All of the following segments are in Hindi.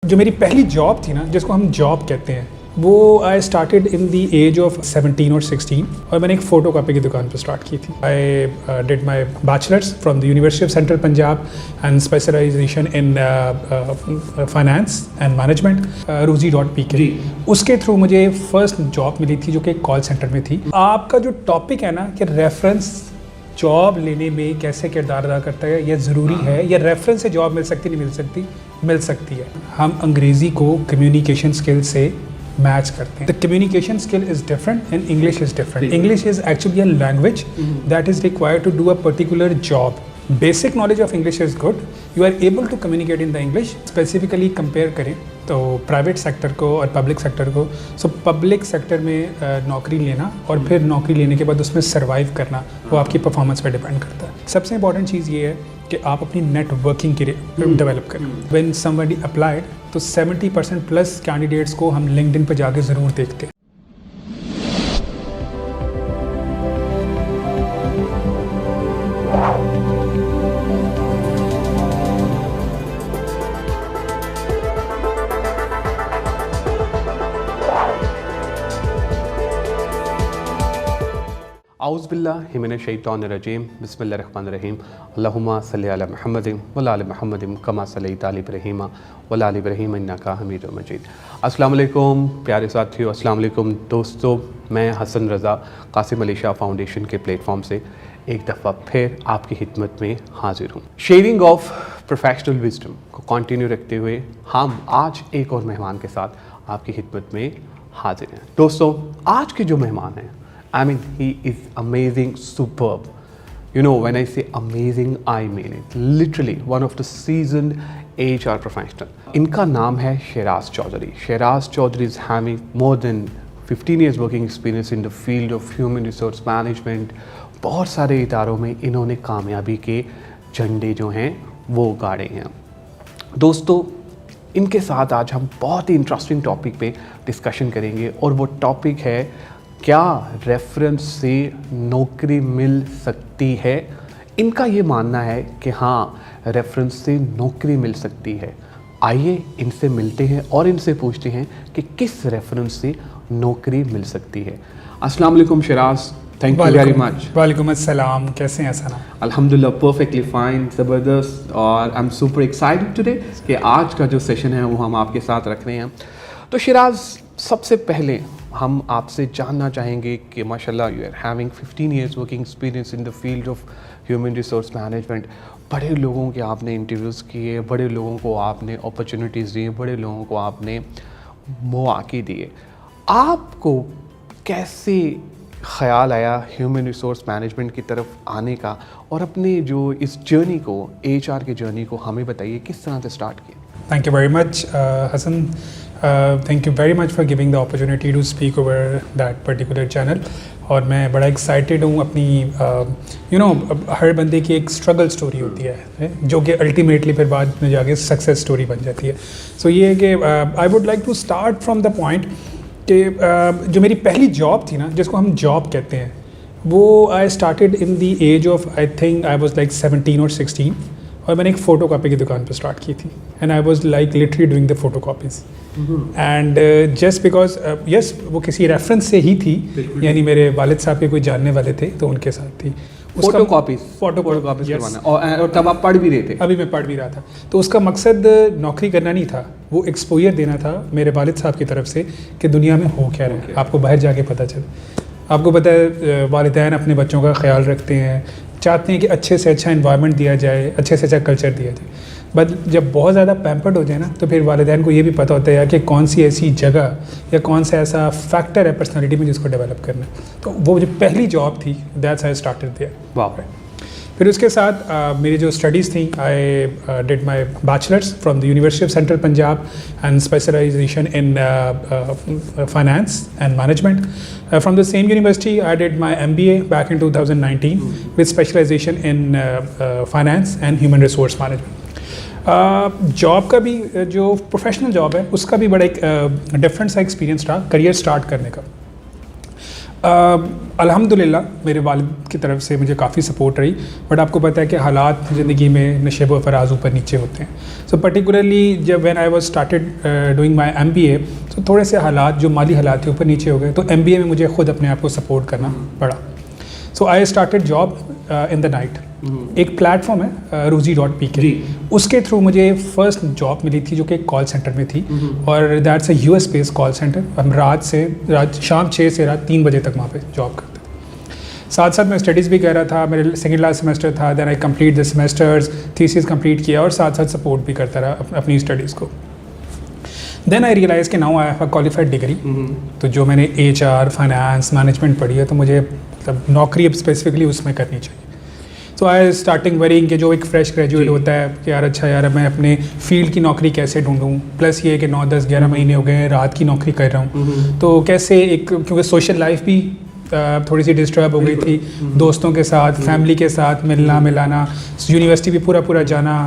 जो मेरी पहली जॉब थी ना, जिसको हम जॉब कहते हैं, वो I started in the age of 17 और 16 और मैंने एक फ़ोटो कापी की दुकान पर स्टार्ट की थी। I did my bachelors from the university of central Punjab and specialisation in finance and management Ruzi.pk। उसके थ्रू मुझे फर्स्ट जॉब मिली थी जो कि कॉल सेंटर में थी। आपका जो टॉपिक है ना कि रेफरेंस जॉब लेने में कैसे किरदार अदा करता है, यह ज़रूरी है, या रेफरेंस से जॉब मिल सकती नहीं मिल सकती है। हम अंग्रेज़ी को कम्युनिकेशन स्किल से मैच करते हैं। The communication skill is different and English is different. English is actually a language that is required to do a particular job. Basic knowledge of English is good, you are able to communicate in the English. Specifically compare करें तो प्राइवेट सेक्टर को और पब्लिक सेक्टर को, सो पब्लिक सेक्टर में नौकरी लेना और फिर नौकरी लेने के बाद उसमें सर्वाइव करना, वो आपकी परफॉर्मेंस पर डिपेंड करता है। सबसे इंपॉर्टेंट चीज़ ये है कि आप अपनी नेटवर्किंग की डेवलप करें। व्हेन समबडी अप्लाइड तो 70% प्लस कैंडिडेट्स को हम लिंक्डइन पर जाके ज़रूर देखते हैं। औज़ुबिल्लाहि मिनश्शैतानिर्रजीम बिस्मिल्लाहिर्रहमानिर्रहीम अल्लाहुम्मा सल्लि अला मुहम्मदिन व आलि मुहम्मदिन कमा सल्लैता अला इब्राहीम व आलि इब्राहीम इन्नका हमीदुम मजीद। अस्सलाम वालेकुम प्यारे साथियों, अस्सलाम वालेकुम दोस्तों। मैं हसन रज़ा कासिम अली शाह फाउंडेशन के प्लेटफॉर्म से एक दफ़ा फिर आपकी खिदमत में हाजिर हूँ। शेयरिंग ऑफ प्रोफेशनल विजडम को कंटिन्यू रखते हुए हम आज एक और मेहमान के साथ आपकी खिदमत में हाजिर हैं। दोस्तों, आज के जो मेहमान हैं, I mean, he is amazing, superb. You know, when I say amazing, I mean it. Literally, one of the seasoned HR professional. इनका नाम है शेराज Chaudhary. शेराज Chaudhary is having more than 15 years working experience in the field of human resource management. बहुत सारे इदारों में इन्होंने कामयाबी के झंडे जो हैं वो गाड़े हैं। दोस्तों, इनके साथ आज हम बहुत ही इंटरेस्टिंग टॉपिक पे डिस्कशन करेंगे और वो टॉपिक है, क्या रेफरेंस से नौकरी मिल सकती है। इनका ये मानना है कि हाँ, रेफरेंस से नौकरी मिल सकती है। आइए इनसे मिलते हैं और इनसे पूछते हैं कि किस रेफरेंस से नौकरी मिल सकती है। अस्सलाम वालेकुम शेराज, थैंक यू वेरी मच। वालेकुम अस्सलाम, कैसे हैं सना? अल्हम्दुलिल्लाह परफेक्टली फाइन, ज़बरदस्त। और I am super excited today कि आज का जो सेशन है वो हम आपके साथ रख रहे हैं। तो शेराज, सबसे पहले हम आपसे जानना चाहेंगे कि माशाल्लाह you are having 15 years working experience in the field of human resource management. बड़े लोगों के आपने इंटरव्यूज़ किए, बड़े लोगों को आपने अपॉर्चुनिटीज़ दिए, बड़े लोगों को आपने मौक़े दिए। आपको कैसे ख़याल आया ह्यूमन रिसोर्स मैनेजमेंट की तरफ आने का, और अपने जो इस जर्नी को, HR की जर्नी को हमें बताइए, किस तरह से स्टार्ट किया? Thank you very much, Hassan. Thank you very much for giving the opportunity to speak over that particular channel. और मैं बड़ा एक्साइटेड हूँ। अपनी हर बंदे की एक स्ट्रगल स्टोरी होती है जो कि अल्टीमेटली फिर बाद में जाके सक्सेस स्टोरी बन जाती है। सो ये है कि I would like to start from the point कि जो मेरी पहली जॉब थी ना, जिसको हम जॉब कहते हैं, वो I started in the age of I think I was like 17 और 16 और मैंने एक फ़ोटो कापी की दुकान पर स्टार्ट की थी। And I was like literally doing the photo copies and just because yes, वो किसी रेफरेंस से ही थी, यानी मेरे वालिद साहब के कोई जानने वाले थे तो उनके साथ थी। फोटो कॉपीज़ करवाना। और तब आप पढ़ भी रहे थे? अभी मैं पढ़ भी रहा था। तो उसका मकसद नौकरी करना नहीं था, वो एक्सपोजर देना था मेरे वालिद साहब की तरफ से कि दुनिया में हो क्या रहा है, आपको बाहर जाके पता चले। आपको पता है वालिदैन अपने बच्चों का ख्याल रखते हैं, चाहते हैं कि अच्छे से अच्छा इन्वायरमेंट दिया जाए, अच्छे से अच्छा कल्चर दिया जाए। बट जब बहुत ज़्यादा पैम्पर्ड हो जाए ना, तो फिर वालिदैन को ये भी पता होता है कि कौन सी ऐसी जगह या कौन सा ऐसा फैक्टर है पर्सनालिटी में जिसको डेवलप करना है। तो वो जो पहली जॉब थी, दैट्स आई स्टार्टेड देयर। वाह। फिर उसके साथ मेरी जो स्टडीज़ थी, I did my bachelors from the university of central Punjab and specialisation in finance and management. From the same university, I did my MBA back in 2019 with specialization in finance and human resource management. Job का भी जो प्रोफेशनल जॉब है उसका भी बड़ा एक डिफरेंट सा एक्सपीरियंस रहा करियर स्टार्ट करने का। अल्हम्दुलिल्लाह मेरे वालिद की तरफ से मुझे काफ़ी सपोर्ट रही, बट आपको पता है कि हालात ज़िंदगी में नशेब व फराज ऊपर नीचे होते हैं। सो पर्टिकुलरली जब when I was started doing my MBA, तो थोड़े से हालात जो माली हालात थे ऊपर नीचे हो गए, तो MBA में मुझे ख़ुद अपने आप को सपोर्ट करना पड़ा। So I started job in the night. एक प्लेटफॉर्म है Ruzi.pk, उसके थ्रू मुझे फर्स्ट जॉब मिली थी जो कि एक कॉल सेंटर में थी, और that's a US based call centre. हम रात शाम 6 से रात 3 बजे तक वहाँ पे जॉब करते थे। साथ साथ मैं स्टडीज़ भी कर रहा था, मेरे सेकेंड लास्ट सेमेस्टर था, then I complete the semesters, thesis complete किया और साथ साथ सपोर्ट भी करता रहा अपनी स्टडीज़ को। देन आई रियलाइज़ कि now I have a qualified degree, तो जो मैंने HR, फाइनेंस, मैनेजमेंट पढ़ी है, तो मुझे मतलब नौकरी अब स्पेसिफिकली उसमें करनी चाहिए। तो आई स्टार्टिंग वरिंग कि जो एक फ्रेश ग्रेजुएट होता है कि यार अच्छा यार मैं अपने फील्ड की नौकरी कैसे ढूंढूं, प्लस ये कि 9, 10, 11 महीने हो गए रात की नौकरी कर रहा हूँ, तो कैसे एक, क्योंकि सोशल लाइफ भी थोड़ी सी डिस्टर्ब हो गई थी, दोस्तों के साथ, फैमिली के साथ मिलना मिलाना, यूनिवर्सिटी भी पूरा जाना,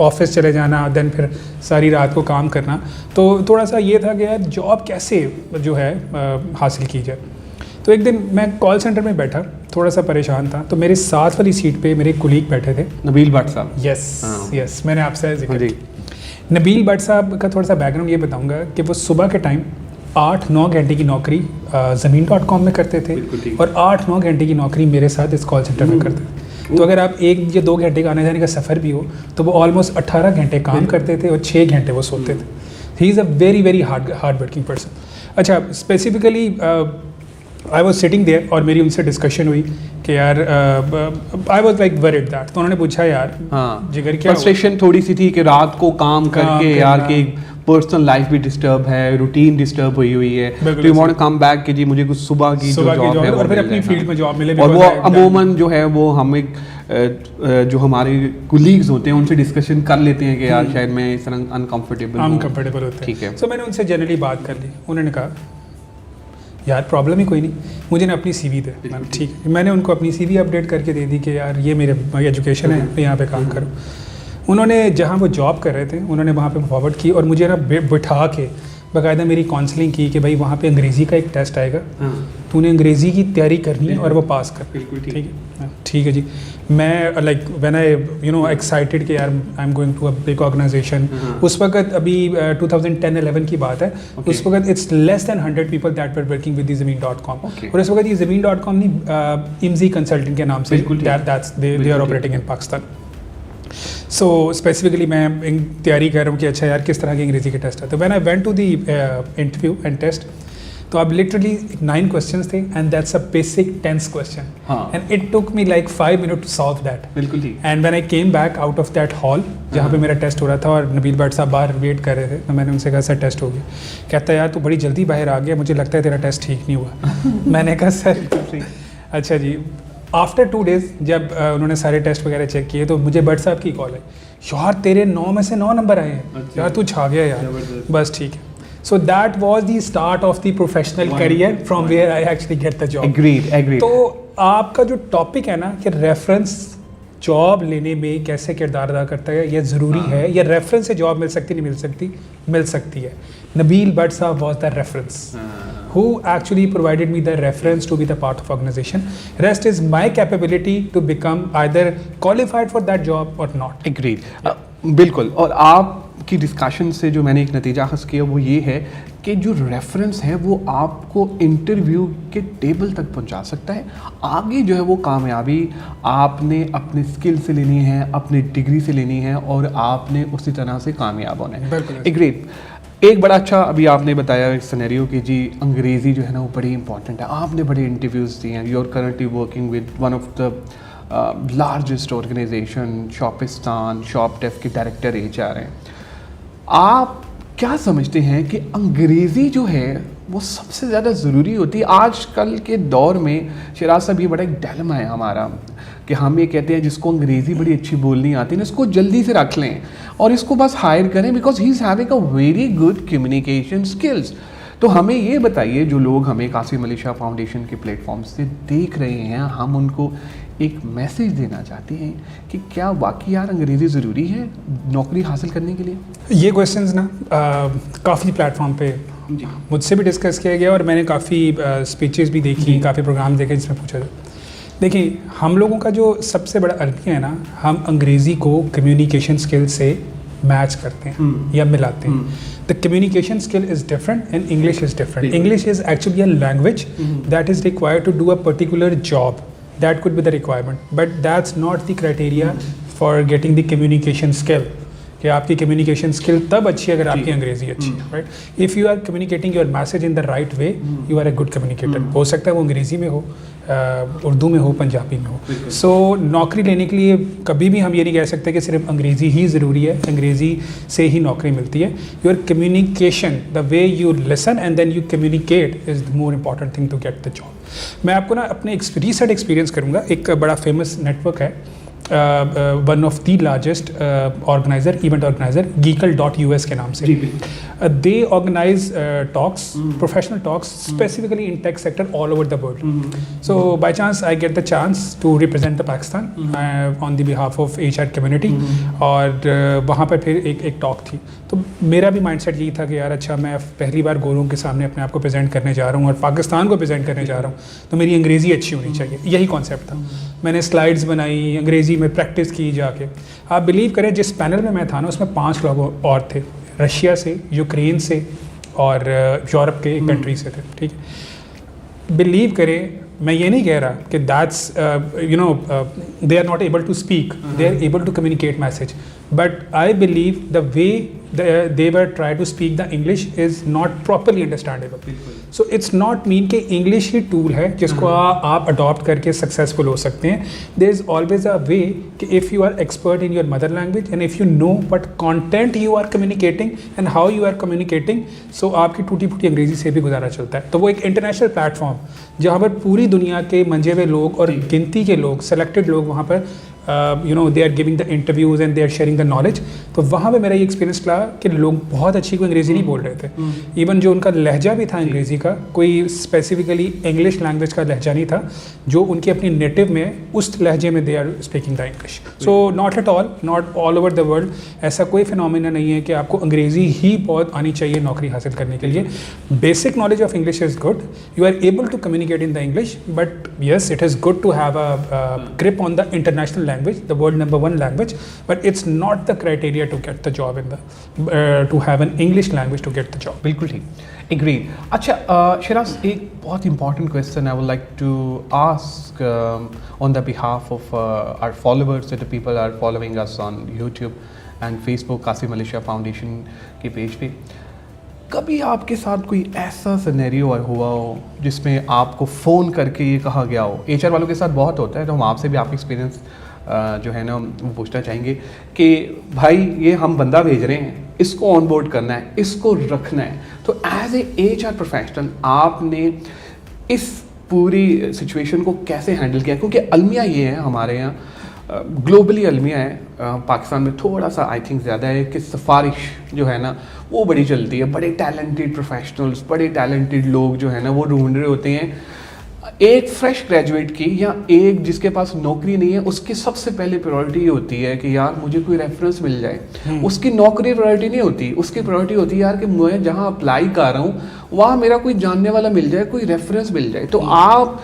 ऑफिस चले जाना, देन फिर सारी रात को काम करना, तो थोड़ा सा ये था कि यार जॉब कैसे जो है हासिल की जाए। तो एक दिन मैं कॉल सेंटर में बैठा, थोड़ा सा परेशान था, तो मेरे साथ वाली सीट पे मेरे कुलीग बैठे थे, नबील भट्ट साहब। यस, मैंने आपसे जिक्र किया। नबील भट्ट साहब का थोड़ा सा बैकग्राउंड ये बताऊंगा कि वो सुबह के टाइम 8-9 घंटे की नौकरी ज़मीन.com में करते थे, और 8-9 घंटे की नौकरी मेरे साथ इस कॉल सेंटर में करते थे। तो अगर आप 1 या 2 घंटे का आने जाने का सफ़र भी हो, तो वो ऑलमोस्ट 18 घंटे काम करते थे और 6 घंटे वो सोते थे। He is a very hard working person. अच्छा, specifically I was sitting there और मेरी उनसे डिस्कशन हुई कि यार I was like worried that, तो उन्होंने पूछा यार जिगर क्या फ्रस्ट्रेशन थोड़ी सी थी कि रात को काम करके यार कि पर्सनल लाइफ भी डिस्टर्ब है, रूटीन डिस्टर्ब हुई है, तो you want to come back कि जी मुझे कुछ सुबह की जॉब है और फिर अपनी फील्ड में जॉब मिले। और वो अमूमन जो है वो हम एक जो हमारे कुलीग्स होते हैं उनसे डिस्कशन कर लेते हैं कि यार शायद मैं इस तरह अनकंफर्टेबल होते हैं। ठीक है, सो मैंने उनसे जनरली बात कर ली। उन्होंने कहा यार प्रॉब्लम ही कोई नहीं, मुझे ना अपनी CV दे। ठीक है, मैंने उनको अपनी CV अपडेट करके दे दी कि यार ये मेरे एजुकेशन है, मैं यहाँ पे काम करूँ। उन्होंने जहाँ वो जॉब कर रहे थे उन्होंने वहाँ पे फॉरवर्ड की और मुझे ना बिठा के बाकायदा मेरी काउंसलिंग की कि भाई वहाँ पे अंग्रेज़ी का एक टेस्ट आएगा, तूने अंग्रेज़ी की तैयारी करनी है और वो पास कर। ठीक है जी। मैं लाइक व्हेन आई एक्साइटेड कि यार I am going to a big organization. उस वक्त अभी 2010-11 की बात है, उस वक्त it's less than 100 people that were working with ज़मीन.com, और इस वक्त ये ज़मीन.com नहीं IMZI कंसल्टिंग के नाम से they are operating in Pakistan. So specifically मैं तैयारी कर रहा हूँ कि अच्छा यार किस तरह के अंग्रेजी के टेस्ट आते हैं। When I went to the interview and test, तो अब लिटरली 9 क्वेश्चंस थे and that's a basic tense question, and it took me like 5 minute to solve that. बिल्कुल ठीक। And when I came back out of that hall जहाँ पे मेरा टेस्ट हो रहा था और नबील भट्ट साहब बाहर वेट कर रहे थे, तो मैंने उनसे कहा सर टेस्ट हो गया। कहता है यार तू बड़ी जल्दी बाहर आ गया, मुझे लगता है तेरा टेस्ट ठीक नहीं हुआ। मैंने कहा सर अच्छा जी। आफ्टर 2 डेज़ जब उन्होंने सारे टेस्ट वगैरह चेक किए, तो मुझे भट्ट साहब की कॉल है, यार तेरे 9 में से 9 नंबर आए हैं, यार तू छा गया यार, बस ठीक है। So that was the start of the professional career from where I actually get the job. Agreed. तो आपका जो टॉपिक है ना कि रेफरेंस जॉब लेने में कैसे किरदार अदा करता है, ये ज़रूरी है। ये रेफरेंस से जॉब मिल सकती नहीं मिल सकती? मिल सकती है। नबील भट्ट साहब was the reference who actually provided me the reference to be the part of organization. Rest is my capability to become either qualified for that job or not. Agreed. बिल्कुल। और आपकी डिस्कशन से जो मैंने एक नतीजा हासिल किया वो ये है कि जो रेफरेंस है वो आपको इंटरव्यू के टेबल तक पहुंचा सकता है। आगे जो है वो कामयाबी आपने अपने स्किल से लेनी है, अपनी डिग्री से लेनी है, और आपने उसी तरह से कामयाब होना है। एग्रीड। एक बड़ा अच्छा अभी आपने बताया एक सिनेरियो कि जी अंग्रेज़ी जो है ना वो बड़ी इंपॉर्टेंट है। आपने बड़े इंटरव्यूज़ दिए हैं, you are currently working with one of the largest organization, Shopistan, शॉपडेफ के डायरेक्टर HR हैं। आप क्या समझते हैं कि अंग्रेज़ी जो है वो सबसे ज़्यादा ज़रूरी होती है आजकल के दौर में? शिराज साहब, ये बड़ा एक डायलेमा है हमारा कि हम ये कहते हैं जिसको अंग्रेज़ी बड़ी अच्छी बोलनी आती है ना, इसको जल्दी से रख लें और इसको बस हायर करें because he is having a very good communication skills. तो हमें ये बताइए, जो लोग हमें कासिम अली शाह फाउंडेशन के प्लेटफॉर्म से देख रहे हैं, हम उनको एक मैसेज देना चाहते हैं कि क्या वाकई यार अंग्रेज़ी ज़रूरी है नौकरी हासिल करने के लिए? ये क्वेश्चंस ना काफ़ी प्लेटफॉर्म पे मुझसे भी डिस्कस किया गया और मैंने काफ़ी स्पीचेस भी देखी, काफ़ी प्रोग्राम देखे जिसमें पूछा था। देखिए, हम लोगों का जो सबसे बड़ा अलमिया है ना, हम अंग्रेज़ी को कम्युनिकेशन स्किल से मैच करते हैं या मिलाते हैं। The communication skill is different and English is different. English is actually a language that is required to do a particular job, that could be the requirement, but that's not the criteria for getting the communication skill. कि आपकी कम्युनिकेशन स्किल तब अच्छी है अगर आपकी अंग्रेजी अच्छी है, right. If you are communicating your message in the right way, you are a good communicator. हो सकता है वो अंग्रेज़ी में हो, उर्दू में हो, पंजाबी में हो। सो नौकरी लेने के लिए कभी भी हम ये नहीं कह सकते कि सिर्फ अंग्रेज़ी ही ज़रूरी है, अंग्रेज़ी से ही नौकरी मिलती है। Your communication, the way you listen and then you communicate is the more important thing to get the job. मैं आपको ना अपने रिसेंट एक्सपीरियंस करूँगा। एक बड़ा फेमस नेटवर्क है, one of the largest organiser, event organiser, geekle.us के नाम से। They organise talks, professional talks specifically in tech sector all over the world. So by chance I get the chance to represent the Pakistan on the behalf of HR community, और वहाँ पर फिर एक टॉक थी। तो मेरा भी माइंडसेट यही था कि यार अच्छा, मैं पहली बार गोरों के सामने अपने आप को प्रेजेंट करने जा रहा हूँ और पाकिस्तान को प्रेजेंट करने जा रहा हूँ, तो मेरी अंग्रेज़ी अच्छी होनी चाहिए। यही कॉन्सेप्ट था। मैंने स्लाइड्स बनाई, अंग्रेज़ी में प्रैक्टिस की जाके। आप बिलीव करें, जिस पैनल में मैं था ना, उसमें 5 लोग और थे, रशिया से, यूक्रेन से और यूरोप के एक कंट्री से थे, ठीक है। बिलीव करें, मैं ये नहीं कह रहा कि that's they are not able to speak, they are able to communicate message, but I believe the way they were trying to speak the English is not properly understandable. So it's not mean कि English ही tool है जिसको आप adopt करके successful हो सकते हैं. There is always a way कि if you are expert in your mother language and if you know what content you are communicating and how you are communicating, so आपकी टूटी फूटी अंग्रेजी से भी गुजारा चलता है. तो वो एक international platform जहाँ पर पूरी दुनिया के मंजे हुए लोग और गिनती के लोग, selected लोग वहाँ पर they are giving the interviews and they are sharing the knowledge. तो वहाँ पे मेरा ये एक्सपीरियंस रहा कि लोग बहुत अच्छी कोई अंग्रेज़ी नहीं बोल रहे थे. इवन जो उनका लहजा भी था अंग्रेज़ी का, कोई स्पेसिफिकली इंग्लिश लैंग्वेज का लहजा नहीं था जो उनकी अपनी नेटिव में, उस लहजे में they are speaking the English. So not at all, not all over the world ऐसा कोई फिनोमिना नहीं है कि आपको अंग्रेज़ी ही बहुत आनी चाहिए नौकरी हासिल करने के लिए. Basic knowledge of English is good, you are able to communicate in the English, but yes it is good to have a grip on the international language, the world number 1 language, but it's not the criteria to get the job in the to have an English language to get the job. बिल्कुल ठीक, agreed. अच्छा शिराज, एक बहुत important question I would like to ask on the behalf of our followers, that the people are following us on YouTube and Facebook, Qasim Malaysia Foundation के पेज पे. कभी आपके साथ कोई ऐसा सिनेरियो हुआ हो जिसमें आपको फ़ोन करके ये कहा गया हो? HR वालों के साथ बहुत होता है, तो हम आपसे भी आपका एक्सपीरियंस जो है ना वो पूछना चाहेंगे कि भाई ये हम बंदा भेज रहे हैं, इसको ऑन बोर्ड करना है, इसको रखना है. तो एज ए HR प्रोफेशनल आपने इस पूरी सिचुएशन को कैसे हैंडल किया? क्योंकि अलमिया ये है हमारे यहाँ, ग्लोबली अलमिया है, पाकिस्तान में थोड़ा सा आई थिंक ज़्यादा है कि सिफारिश जो है ना वो बड़ी चलती है. बड़े टैलेंटेड प्रोफेशनल्स, बड़े टैलेंटेड लोग जो है ना वो ढूंढ रहे होते हैं. एक फ्रेश ग्रेजुएट की या एक जिसके पास नौकरी नहीं है, उसकी सबसे पहले प्रायोरिटी ये होती है कि यार मुझे कोई रेफरेंस मिल जाए. उसकी नौकरी प्रायोरिटी नहीं होती, उसकी प्रायोरिटी होती है यार कि मैं जहाँ अप्लाई कर रहा हूँ वहाँ मेरा कोई जानने वाला मिल जाए, कोई रेफरेंस मिल जाए. तो आप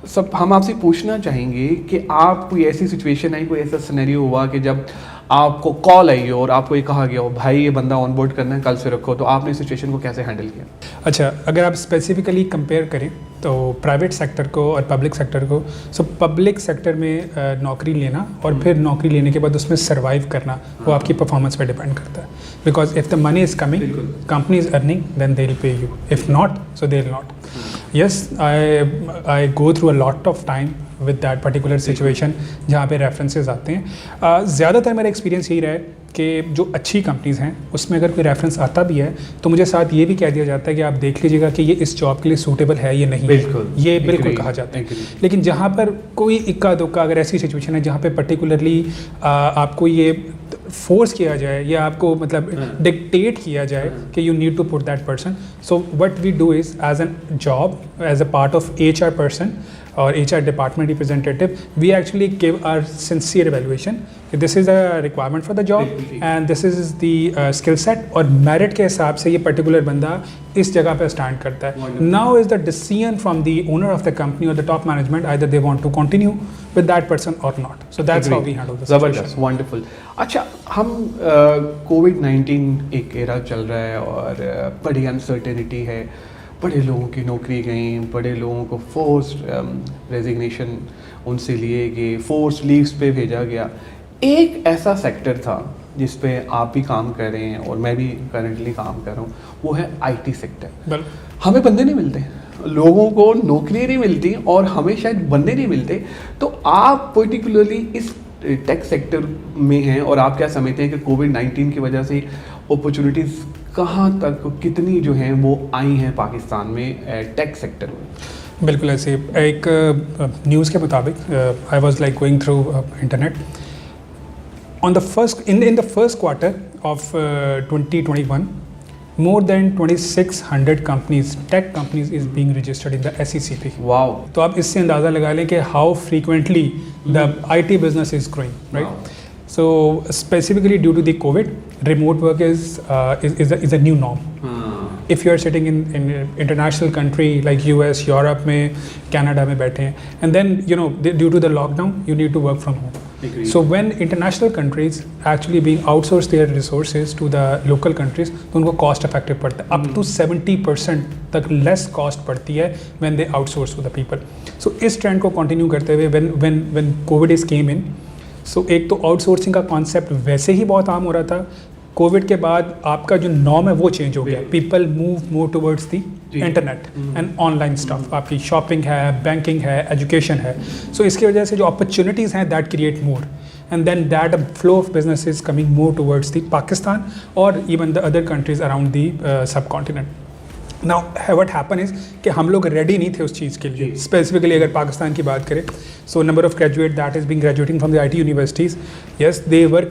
सब, हम आपसे पूछना चाहेंगे कि आप कोई ऐसी सिचुएशन आई, कोई ऐसा सिनेरियो हुआ कि जब आपको कॉल आई हो और आपको ये कहा गया हो भाई ये बंदा ऑन बोर्ड करना है, कल से रखो, तो आपने इस सिचुएशन को कैसे हैंडल किया? अच्छा, अगर आप स्पेसिफिकली कंपेयर करें तो प्राइवेट सेक्टर को और पब्लिक सेक्टर को, सो पब्लिक सेक्टर में नौकरी लेना और फिर नौकरी लेने के बाद उसमें सर्वाइव करना, वो आपकी परफॉर्मेंस पे डिपेंड करता है. Because if the money is coming, company is earning, then they will pay you. If not, so they will not. Yes, I go through a lot of time with that particular situation जहाँ पे रेफरेंसेस आते हैं. ज़्यादातर मेरा एक्सपीरियंस यही रहा है कि जो अच्छी कंपनीज़ हैं उसमें अगर कोई रेफरेंस आता भी है तो मुझे साथ ये भी कह दिया जाता है कि आप देख लीजिएगा कि ये इस जॉब के लिए सूटेबल है या नहीं. बिल्कुल, ये बिल्कुल कहा जाता है. लेकिन जहाँ पर कोई इक्का दुक्का अगर ऐसी सिचुएशन है जहाँ पे पर्टिकुलरली आपको ये फोर्स किया जाए या आपको मतलब डिक्टेट किया जाए कि you need to put that person, so what we do is as an job, as a part of HR person और HR department representative, we actually give our sincere evaluation. कि this is a requirement for the job and this is the skill set, और मेरिट के हिसाब से ये पर्टिकुलर बंदा इस जगह पे स्टैंड करता है. Now is the decision from the owner of the company और the top management, either they want to continue with that person और not. So that's how we handle the situation. ज़बरदस्त, वंडरफुल. अच्छा, हम कोविड-19 एक एरा चल रहा है और बड़ी अनसर्टेनिटी है, बड़े लोगों की नौकरी गई, बड़े लोगों को फोर्स रेजिग्नेशन उनसे लिए गए, फोर्स लीव्स पे भेजा गया. एक ऐसा सेक्टर था जिस पे आप भी काम कर रहे हैं और मैं भी करंटली काम कर रहा हूँ, वो है आईटी सेक्टर. हमें बंदे नहीं मिलते, लोगों को नौकरी नहीं मिलती और हमें शायद बंदे नहीं मिलते. तो आप पर्टिकुलरली इस टेक सेक्टर में हैं और आप क्या समझते हैं कि कोविड-19 की वजह से अपॉर्चुनिटीज़ कहाँ तक, कितनी जो हैं वो आई हैं पाकिस्तान में टेक सेक्टर में? बिल्कुल ऐसे. एक न्यूज़ के मुताबिक आई was like going through internet on the first in the first quarter of 2021, more than 2600 companies, tech companies is being registered in the SECP. Wow. तो आप इससे अंदाज़ा लगा लें कि how frequently the IT business is growing, right? Wow. So specifically due to the COVID, remote work is a new norm. If you are sitting in international country like US, Europe में, Canada में बैठे हैं, and then you know due to the lockdown you need to work from home. Agreed. So when international countries actually being outsource their resources to the local countries, तो उनको cost effective पड़ता है. Up to 70% तक less cost पड़ती है when they outsource to the people. So इस trend को continue करते हुए when COVID is came in, so एक तो outsourcing का concept वैसे ही बहुत आम हो रहा था. कोविड के बाद आपका जो नॉर्म है वो चेंज हो गया. People move more towards the internet and online stuff. आपकी शॉपिंग है, बैंकिंग है, एजुकेशन है. सो इसकी वजह से जो अपॉर्चुनिटीज़ हैं that create more, and then that flow of business is coming more towards the Pakistan और even the other countries around the subcontinent. Now what happen is कि हम लोग रेडी नहीं थे उस चीज़ के लिए. स्पेसिफिकली अगर पाकिस्तान की बात करें, so number of graduate that is being graduating from the IT universities, yes they were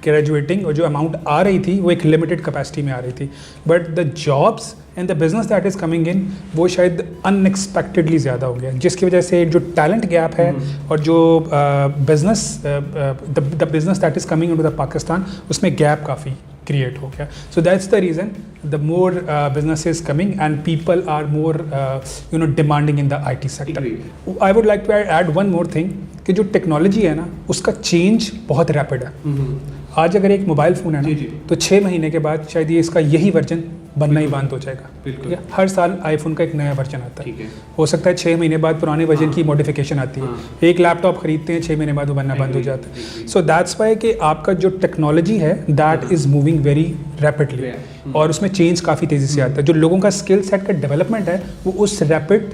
graduating, और जो अमाउंट आ रही थी वो एक लिमिटेड कैपेसिटी में आ रही थी. But the jobs and the business that is coming in वो शायद अनएक्सपेक्टेडली ज़्यादा हो गया, जिसकी वजह से जो टैलेंट गैप है और जो business the business that is coming into the Pakistan, उसमें गैप काफ़ी क्रिएट हो गया. So that's the reason the more business is coming and people are more demanding in the IT sector. I would like to add one more thing कि जो टेक्नोलॉजी है ना उसका चेंज बहुत रैपिड है. आज अगर एक मोबाइल फ़ोन है ना तो 6 महीने के बाद शायद ये इसका यही वर्जन बनना ही बंद हो जाएगा. ठीक है, हर साल आईफोन का एक नया वर्जन आता है. हो सकता है 6 महीने बाद पुराने वर्जन की मॉडिफिकेशन आती है. एक लैपटॉप खरीदते हैं, 6 महीने बाद वो बनना बंद हो जाता है. सो दैट्स वाई कि आपका जो टेक्नोलॉजी है that is moving very rapidly और उसमें चेंज काफ़ी तेज़ी से आता है. जो लोगों का स्किल सेट का डेवलपमेंट है वो उस रैपिड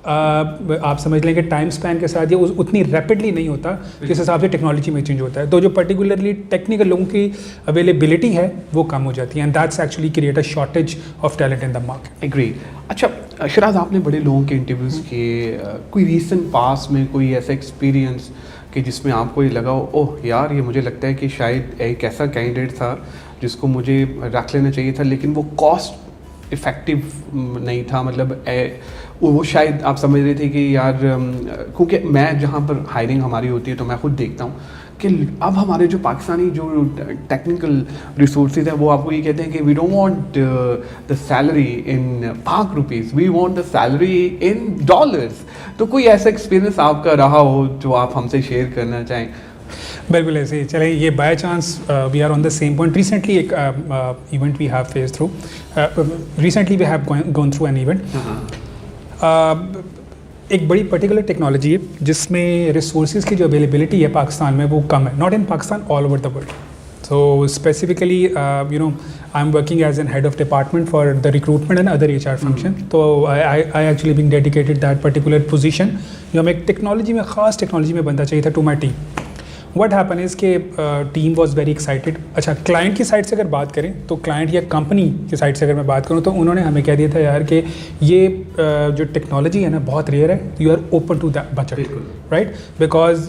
आप समझ लें कि टाइम स्पैन के साथ ये उतनी रैपिडली नहीं होता जिस हिसाब से टेक्नोलॉजी में चेंज होता है. तो जो पर्टिकुलरली टेक्निकल लोगों की अवेलेबिलिटी है वो कम हो जाती है and that's actually create a shortage of talent in the market. Agree. अच्छा शराज, आपने बड़े लोगों के इंटरव्यूज़ किए, कोई रीसेंट पास में कोई ऐसा एक्सपीरियंस कि जिसमें आपको ये लगा ओह यार ये मुझे लगता है कि शायद एक ऐसा कैंडिडेट था जिसको मुझे रख लेना चाहिए था लेकिन वो कॉस्ट इफ़ेक्टिव नहीं था, मतलब वो शायद आप समझ रहे थे कि यार क्योंकि मैं जहाँ पर हायरिंग हमारी होती है तो मैं खुद देखता हूँ कि अब हमारे जो पाकिस्तानी जो टेक्निकल रिसोर्सेज है वो आपको ये कहते हैं कि we don't want the salary in Pak rupees, we want the salary in dollars. तो कोई ऐसा एक्सपीरियंस आपका रहा हो जो आप हमसे शेयर करना चाहें? बिल्कुल ऐसे ही. चले, ये by chance we are on the same point. Recently एक event we have face through, recently we have gone through an event. एक बड़ी पर्टिकुलर टेक्नोलॉजी है जिसमें रिसोर्सेज की जो अवेलेबिलिटी है पाकिस्तान में वो कम है. Not in Pakistan, all over the world. So specifically, I'm working as an head of department for the recruitment and other HR function. So I actually been dedicated that particular position. जो हमें एक टेक्नोलॉजी में, ख़ास टेक्नोलॉजी में बंदा चाहिए था to my team. What happen is के टीम वॉज वेरी एक्साइटेड. अच्छा, क्लाइंट की साइड से अगर बात करें तो क्लाइंट या कंपनी की साइड से अगर मैं बात करूं तो उन्होंने हमें कह दिया था यार कि ये जो टेक्नोलॉजी है ना बहुत रेयर है, you are open to that budget, right? Because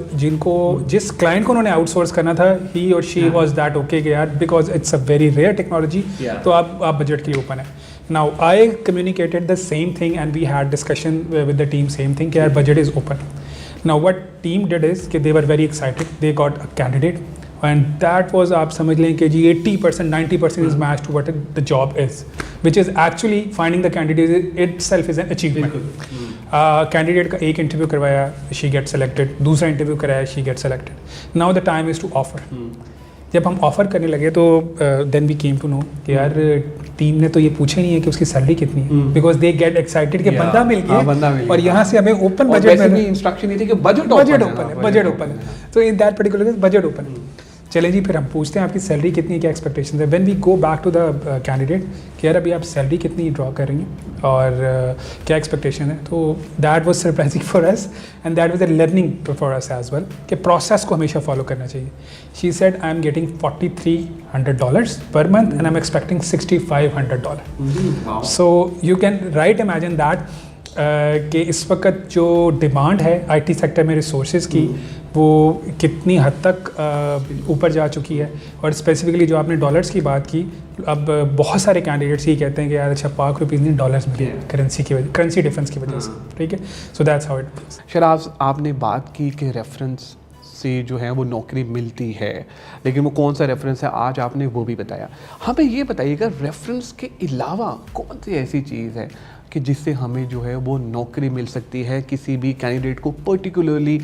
जिस क्लाइंट को उन्होंने आउटसोर्स करना था, ही और शी वॉज दैट ओके कि यार because it's a very rare technology, तो आप बजट के लिए ओपन है. Now I communicated the same thing and we had discussion with the team, same thing कि यार budget is open. Now what team did is कि they were very excited, they got a candidate and that was, आप समझ लें कि जी 80% 90% is match to what the job is, which is actually finding the candidate itself is an achievement. Candidate का एक इंटरव्यू करवाया, शी गेट सेलेक्टेड, दूसरा इंटरव्यू कराया, she get selected. Now the time is to offer. जब हम ऑफ़र करने लगे तो then we came to know कि यार टीम ने तो ये पूछा नहीं है कि उसकी सैलरी कितनी है, बिकॉज दे गेट एक्साइटेड कि बंदा मिल गया और यहाँ से हमें ओपन बजट में इंस्ट्रक्शन ये थी कि बजट ओपन है. तो in that particular budget open है. चलें जी, फिर हम पूछते हैं आपकी सैलरी कितनी है, क्या एक्सपेक्टेशन है. When we go back to the candidate कि यार अभी आप सैलरी कितनी ड्रॉ कर रही हैं और क्या एक्सपेक्टेशन है, तो that was surprising for us and that was a learning for us as well कि प्रोसेस को हमेशा फॉलो करना चाहिए. She said I am getting $4,300 per month and I am expecting $6,500. So you can right imagine that कि इस वक्त जो डिमांड है आईटी सेक्टर में रिसोर्सेज की वो कितनी हद तक ऊपर जा चुकी है. और स्पेसिफिकली जो आपने डॉलर्स की बात की, अब बहुत सारे कैंडिडेट्स ये कहते हैं कि यार अच्छा पाक रुपीज़ नहीं डॉलर्स में करेंसी की वजह, करेंसी डिफरेंस की वजह से. ठीक है, so that's how it is. Shiraz, आपने बात की कि रेफरेंस से जो है वो नौकरी मिलती है, लेकिन वो कौन सा रेफरेंस है आज आपने वो भी बताया. हमें ये बताइएगा रेफरेंस के अलावा कौन सी ऐसी चीज़ है कि जिससे हमें जो है वो नौकरी मिल सकती है किसी भी कैंडिडेट को, पर्टिकुलरली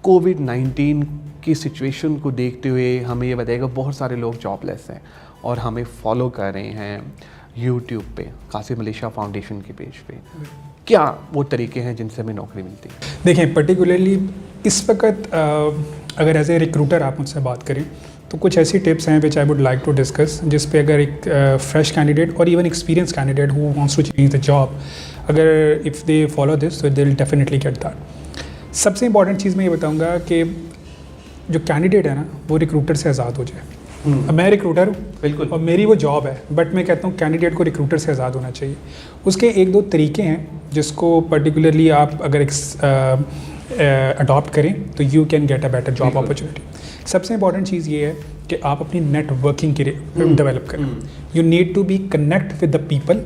कोविड-19 की सिचुएशन को देखते हुए. हमें ये बताइएगा बहुत सारे लोग जॉबलेस हैं और हमें फॉलो कर रहे हैं यूट्यूब पे, कासिम मलेशिया फाउंडेशन के पेज पे. क्या वो तरीके हैं जिनसे हमें नौकरी मिलती है? देखें, पर्टिकुलरली इस वक्त अगर एज ए रिक्रूटर आप मुझसे बात करें तो कुछ ऐसी टिप्स हैं which I would like to discuss, जिस पे अगर एक फ्रेश कैंडिडेट और even experience candidate who wants to change the job, अगर इफ़ दे फॉलो दिस तो they will definitely get that. सबसे इंपॉर्टेंट चीज़ मैं ये बताऊंगा कि जो कैंडिडेट है ना वो रिक्रूटर से आज़ाद हो जाए. अब मैं रिक्रूटर हूँ बिल्कुल और मेरी वो जॉब है, बट मैं कहता हूँ कैंडिडेट को रिक्रूटर से आज़ाद होना चाहिए. उसके एक दो तरीके हैं जिसको पर्टिकुलरली आप अगर अडॉप्ट करें तो you can get a better job opportunity. सबसे इंपॉर्टेंट चीज़ ये है कि आप अपनी नेटवर्किंग की डेवलप करें. You need to be connect with the people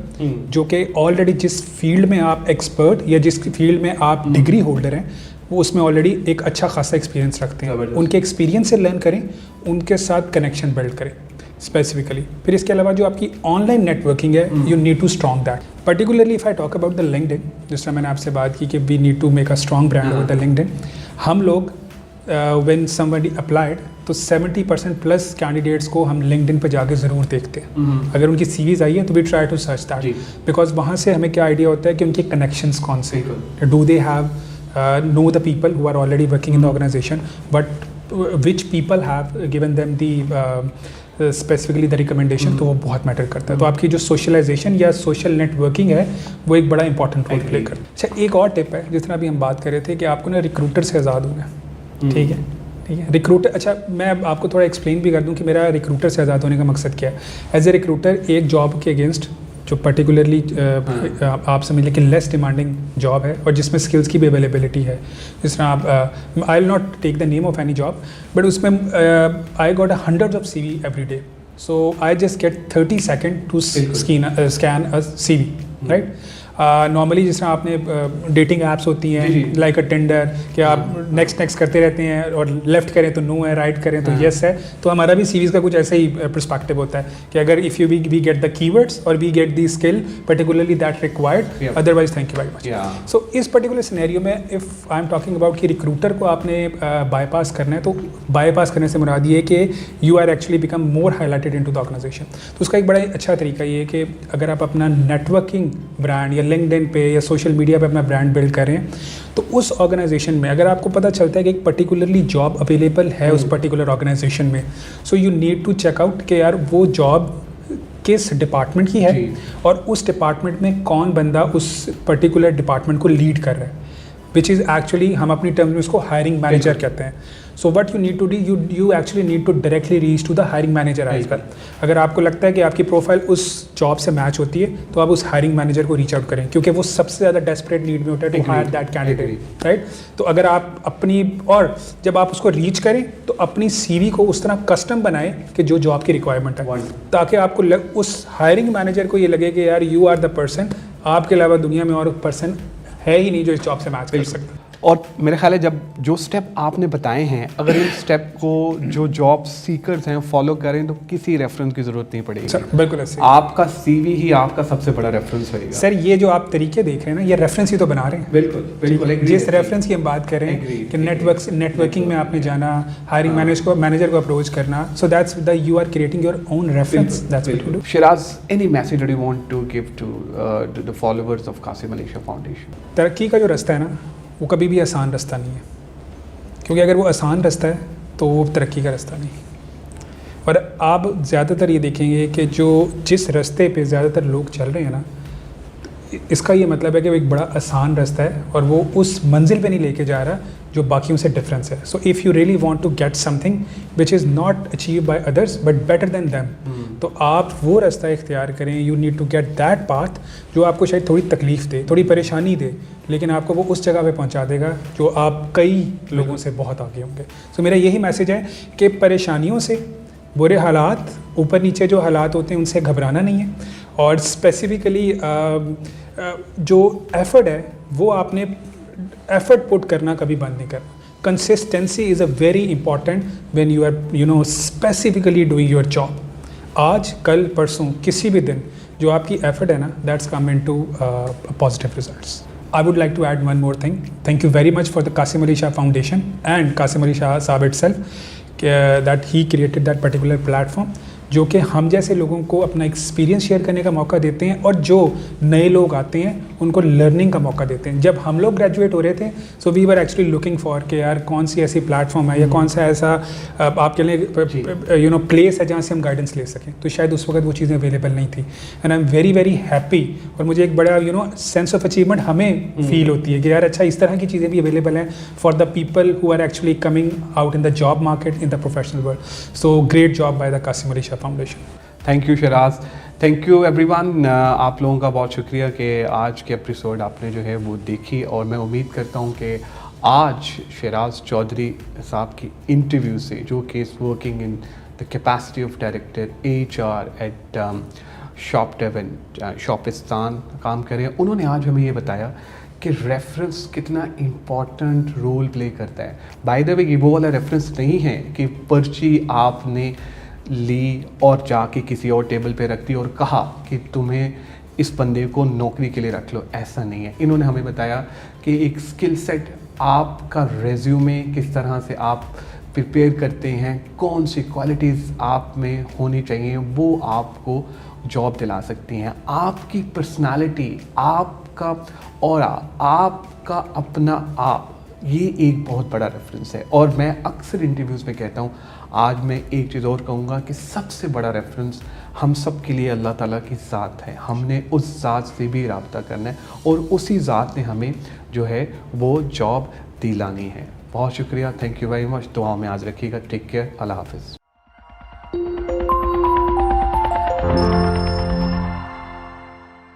जो कि ऑलरेडी जिस फील्ड में आप एक्सपर्ट या जिस फील्ड में आप डिग्री होल्डर हैं वो उसमें ऑलरेडी एक अच्छा खासा एक्सपीरियंस रखते हैं. उनके एक्सपीरियंस से लर्न करें, उनके साथ कनेक्शन बिल्ड करें स्पेसिफिकली. फिर इसके अलावा जो आपकी ऑनलाइन नेटवर्किंग है, you need to strong that. Particularly if I talk about the LinkedIn, जिस तरह मैंने आपसे बात की कि we need to make a strong brand over the LinkedIn. हम लोग व्हेन समबडी अप्लाइड तो 70% प्लस कैंडिडेट्स को हम लिंक्डइन पर जाके ज़रूर देखते हैं. अगर उनकी सीवीज आई है तो we try to search that, because वहाँ से हमें क्या आइडिया होता है कि उनके कनेक्शंस कौन से, do they have know the people who are already working in the organization, but which people have given them the specifically the recommendation. तो वो बहुत मैटर करता है. तो आपकी जो सोशलाइजेशन या सोशल नेटवर्किंग है वो एक बड़ा इंपॉर्टेंट रोल प्ले करता है. अच्छा, एक और टिप है जिस तरह अभी हम बात कर रहे थे कि आपको ना रिक्रूटर से आज़ाद होना है. ठीक है, रिक्रूटर. अच्छा, मैं आपको थोड़ा एक्सप्लेन भी कर दूं कि मेरा रिक्रूटर से आज़ाद होने का मकसद क्या है. एज ए रिक्रूटर एक जॉब के अगेंस्ट जो पर्टिकुलरली आप समझ लें कि लेस डिमांडिंग जॉब है और जिसमें स्किल्स की भी अवेलेबिलिटी है. जिस तरह आप, I will not take the name of any job, but उसमें I got 100 of CV every day. So I just get 30 second to scan a CV, right. Normally जिस तरह आपने डेटिंग ऐप्स होती हैं लाइक अ टिंडर कि आप नेक्स्ट करते रहते हैं और लेफ्ट करें तो नो है, राइट करें तो येस है. तो हमारा भी सीवीज़ का कुछ ऐसा ही पर्सपेक्टिव होता है कि अगर if you we get the keywords और we get the skill particularly that required, otherwise thank you very much. So इस पर्टिकुलर सिनेरियो में if I am talking about कि रिक्रूटर को आपने बाईपास करना है, तो बाईपास करने से मुराद ये कि you are actually become more highlighted into the organisation. तो उसका एक बड़ा अच्छा तरीका ये है कि अगर आप अपना नेटवर्किंग ब्रांड या लिंक्डइन पे या सोशल मीडिया पे अपना ब्रांड बिल्ड करें तो उस ऑर्गेनाइजेशन में अगर आपको पता चलता है कि एक पर्टिकुलरली जॉब अवेलेबल है उस पर्टिकुलर ऑर्गेनाइजेशन में, so you need to check out कि यार वो जॉब किस डिपार्टमेंट की है और उस डिपार्टमेंट में कौन बंदा उस पर्टिकुलर डिपार्टमेंट को लीड कर रहा है, विच इज़ एक्चुअली हम अपनी टर्म्स में उसको हायरिंग मैनेजर कहते हैं. So what you need to do, you actually need to directly reach to the hiring manager as well. अगर आपको लगता है कि आपकी प्रोफाइल उस जॉब से मैच होती है तो आप उस हायरिंग मैनेजर को रीच आउट करें, क्योंकि वो सबसे ज़्यादा डेस्परेट नीड में होता है to hire that candidate, right. तो अगर आप अपनी, और जब आप उसको रीच करें तो अपनी CV को उस तरह कस्टम बनाएं कि जो जॉब की रिक्वायरमेंट है, ताकि आपको उस हायरिंग मैनेजर को ये लगे कि यार यू आर द पर्सन, आपके अलावा दुनिया में और पर्सन है ही नहीं जो इस जॉब से मैच कर सकता. और मेरे ख्याल है जब जो स्टेप आपने बताए हैं, अगर इन स्टेप को जो जॉब सीकर्स हैं फॉलो करें तो किसी रेफरेंस की ज़रूरत नहीं पड़ेगी। सर बिल्कुल ऐसे आपका सीवी ही आपका सबसे बड़ा रेफरेंस होगा। सर ये जो आप तरीके देख रहे हैं ना, ये रेफरेंस ही तो बना रहे हैं। बिल्कुल बिल्कुल। जिस रेफरेंस की हम बात करें कि नेटवर्किंग में आपने जाना, हायरिंग मैनेजर को अप्रोच करना, so that's the you are creating your own reference, that's what you do. Shiraz, any message that you want to give to the followers of Qasim Ali Shah Foundation? तरक्की का जो रास्ता है ना, वो कभी भी आसान रास्ता नहीं है, क्योंकि अगर वो आसान रास्ता है तो वो तरक्की का रास्ता नहीं। और आप ज़्यादातर ये देखेंगे कि जिस रास्ते पे ज़्यादातर लोग चल रहे हैं ना, इसका ये मतलब है कि वो एक बड़ा आसान रास्ता है और वो उस मंजिल पे नहीं लेके जा रहा जो बाकियों से डिफरेंस है। So if you really want to get something which is not achieve by others but better than them, तो आप वो रास्ता इख्तियार करें। You need to get that path जो आपको शायद थोड़ी तकलीफ़ दे, थोड़ी परेशानी दे, लेकिन आपको वो उस जगह पे पहुंचा देगा जो आप कई लोगों से बहुत आगे होंगे। सो मेरा यही मैसेज है कि परेशानियों से, बुरे हालात, ऊपर नीचे जो हालात होते हैं उनसे घबराना नहीं है, और स्पेसिफिकली जो एफ़र्ट है वो आपने एफ़र्ट पुट करना कभी बंद नहीं करना। Consistency is a very important when you are specifically doing your job. आज कल परसों किसी भी दिन जो आपकी एफ़र्ट है ना, that's come into positive results. I would like to add one more thing. Thank you very much for the Qasim Ali Shah Foundation and Qasim Ali Shah Saab itself that he created that particular platform, जो कि हम जैसे लोगों को अपना एक्सपीरियंस शेयर करने का मौका देते हैं, और जो नए लोग आते हैं उनको लर्निंग का मौका देते हैं। जब हम लोग ग्रेजुएट हो रहे थे, so we were actually looking for कि यार कौन सी ऐसी प्लेटफॉर्म है या कौन सा ऐसा आपके लिए प्लेस है जहाँ से हम गाइडेंस ले सकें, तो शायद उस वक्त वो चीज़ें अवेलेबल नहीं थी। And I am very very happy, और मुझे एक बड़ा सेंस ऑफ अचीवमेंट हमें फील होती है कि यार अच्छा इस तरह की चीज़ें भी अवेलेबल हैं for the people who are actually coming out in the job market, in the professional world. So great job by the Qasim Ali Shah Foundation. Thank you Shiraz, thank you everyone. आप लोगों का बहुत शुक्रिया कि आज के एपिसोड आपने जो है वो देखी, और मैं उम्मीद करता हूँ कि आज शिराज चौधरी साहब की इंटरव्यू से, जो कि is working in the capacity of director HR at Shopistan काम करें, उन्होंने आज हमें ये बताया कि रेफरेंस कितना इम्पॉर्टेंट रोल प्ले करता है। बाय द वे, ये वो वाला रेफरेंस नहीं है कि पर्ची आपने ली और जाके किसी और टेबल पे रख दी और कहा कि तुम्हें इस बंदे को नौकरी के लिए रख लो, ऐसा नहीं है। इन्होंने हमें बताया कि एक स्किल सेट, आपका रेज्यूमे किस तरह से आप प्रिपेयर करते हैं, कौन सी क्वालिटीज़ आप में होनी चाहिए, वो आपको जॉब दिला सकती हैं। आपकी पर्सनालिटी, आपका ऑरा, आपका अपना आप, ये एक बहुत बड़ा रेफरेंस है। और मैं अक्सर इंटरव्यूज़ में कहता हूँ, आज मैं एक चीज़ और कहूँगा कि सबसे बड़ा रेफरेंस हम सब के लिए अल्लाह ताला की ज़ात है। हमने उस ज़ात से भी रब्ता करना है, और उसी ज़ात ने हमें जो है वो जॉब दिलानी है। बहुत शुक्रिया, थैंक यू वेरी मच। दुआओं में आज रखिएगा। टेक केयर, अल्लाह हाफिज़।